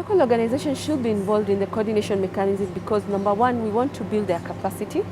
Local organizations should be involved in the coordination mechanism because, number one, we want to build their capacity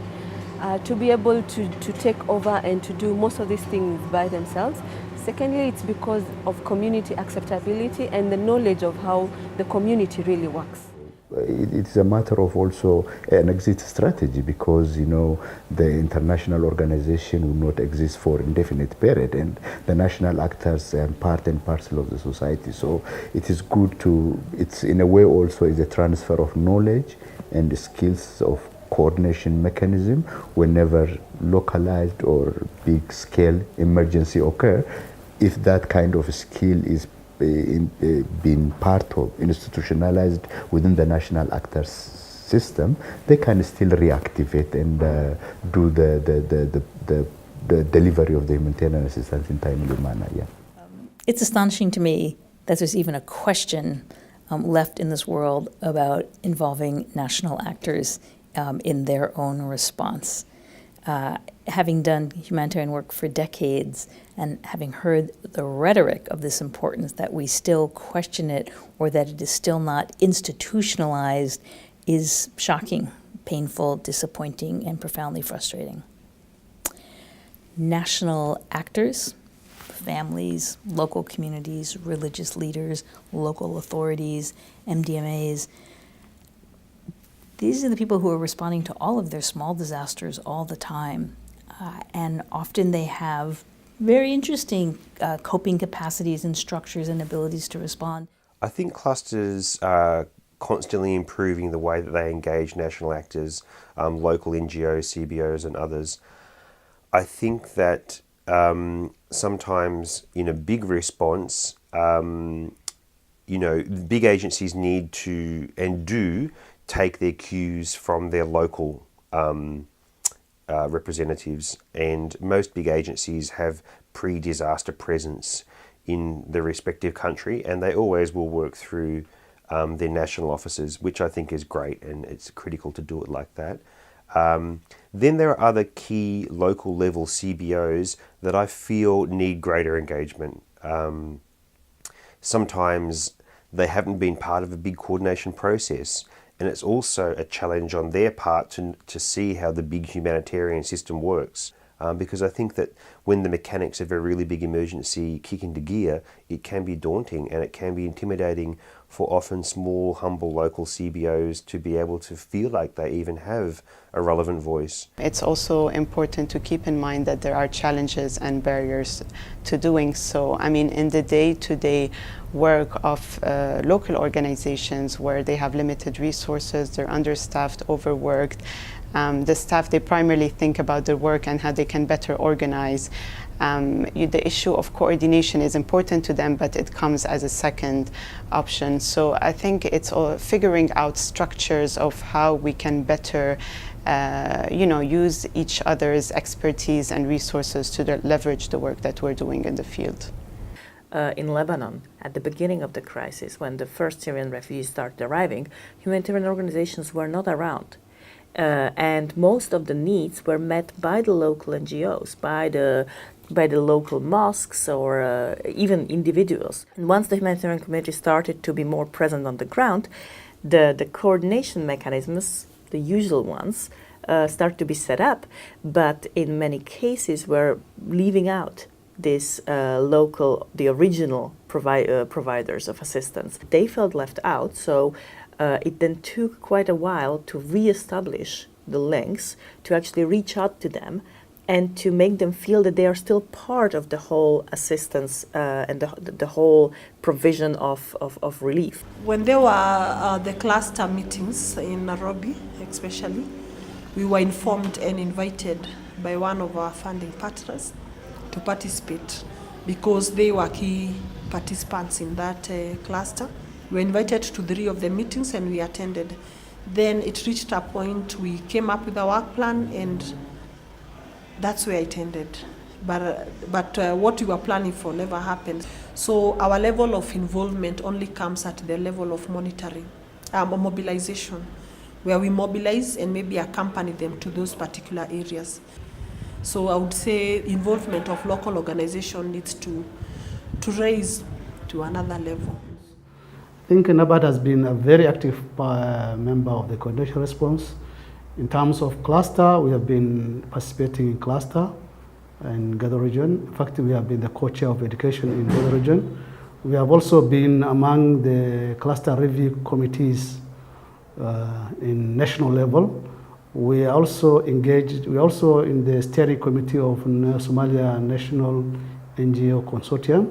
to be able to take over and to do most of these things by themselves. Secondly, it's because of community acceptability and the knowledge of how the community really works. It's a matter of also an exit strategy because, you know, the international organization will not exist for indefinite period and the national actors are part and parcel of the society. So it is good to, it's in a way also is a transfer of knowledge and the skills of coordination mechanism whenever localized or big scale emergency occur. If that kind of skill is being part of, institutionalized within the national actors system, they can still reactivate and do the delivery of the humanitarian assistance in timely manner. Yeah. It's astonishing to me that there's even a question left in this world about involving national actors in their own response. Having done humanitarian work for decades and having heard the rhetoric of this importance that we still question it or that it is still not institutionalized is shocking, painful, disappointing, and profoundly frustrating. National actors, families, local communities, religious leaders, local authorities, MDMAs, these are the people who are responding to all of their small disasters all the time. And often they have very interesting coping capacities and structures and abilities to respond. I think clusters are constantly improving the way that they engage national actors, local NGOs, CBOs and others. I think that sometimes in a big response, you know, big agencies need to and do take their cues from their local representatives, and most big agencies have pre-disaster presence in the respective country, and they always will work through their national offices, which I think is great, and it's critical to do it like that. Then there are other key local level CBOs that I feel need greater engagement. Sometimes they haven't been part of a big coordination process, and it's also a challenge on their part to see how the big humanitarian system works. Because I think that when the mechanics of a really big emergency kick into gear, it can be daunting and it can be intimidating for often small, humble local CBOs to be able to feel like they even have a relevant voice. It's also important to keep in mind that there are challenges and barriers to doing so. I mean, in the day-to-day work of local organizations where they have limited resources, they're understaffed, overworked, the staff, they primarily think about their work and how they can better organize. The issue of coordination is important to them, but it comes as a second option. So I think it's all figuring out structures of how we can better use each other's expertise and resources to leverage the work that we're doing in the field. In Lebanon, at the beginning of the crisis, when the first Syrian refugees started arriving, humanitarian organizations were not around. And most of the needs were met by the local NGOs, by the local mosques or even individuals. And once the humanitarian community started to be more present on the ground, the coordination mechanisms, the usual ones, start to be set up, but in many cases we're leaving out this the original providers of assistance. They felt left out, so it then took quite a while to re-establish the links, to actually reach out to them and to make them feel that they are still part of the whole assistance and the whole provision of relief. When there were the cluster meetings in Nairobi, especially, we were informed and invited by one of our funding partners to participate because they were key participants in that cluster. We were invited to 3 of the meetings and we attended. Then it reached a point we came up with a work plan and that's where it ended. But what we were planning for never happened. So our level of involvement only comes at the level of monitoring, mobilization, where we mobilize and maybe accompany them to those particular areas. So I would say involvement of local organization needs to raise to another level. think NABAD has been a very active member of the coordination response. In terms of cluster, we have been participating in cluster in Gaza region. In fact, we have been the co-chair of education in Gaza region. We have also been among the cluster review committees in national level. We are also engaged, we are also in the steering committee of Somalia National NGO Consortium.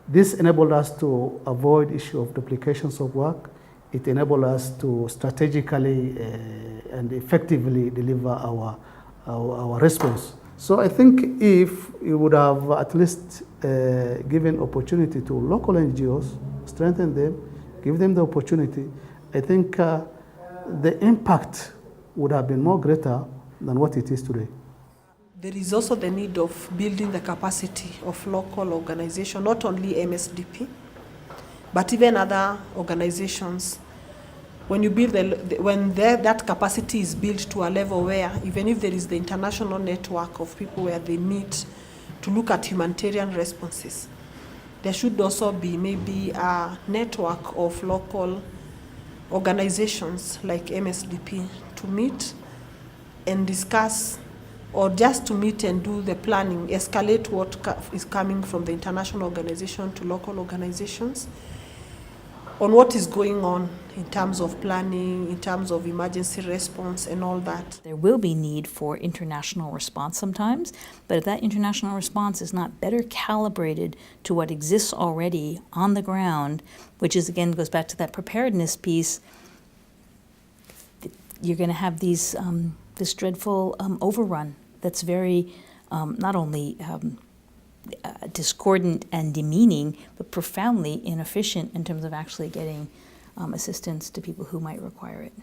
This enabled us to avoid issue of duplications of work. It enabled us to strategically and effectively deliver our response. So I think if you would have at least given opportunity to local NGOs, strengthen them, give them the opportunity, I think the impact would have been more greater than what it is today. There is also the need of building the capacity of local organizations, not only MSDP, but even other organizations. When you build that capacity is built to a level where even if there is the international network of people where they meet to look at humanitarian responses, there should also be maybe a network of local organizations like MSDP to meet and discuss, or just to meet and do the planning, escalate what is coming from the international organization to local organizations on what is going on in terms of planning, in terms of emergency response and all that. There will be need for international response sometimes, but if that international response is not better calibrated to what exists already on the ground, which is again goes back to that preparedness piece, you're going to have these this dreadful overrun that's very not only discordant and demeaning, but profoundly inefficient in terms of actually getting assistance to people who might require it.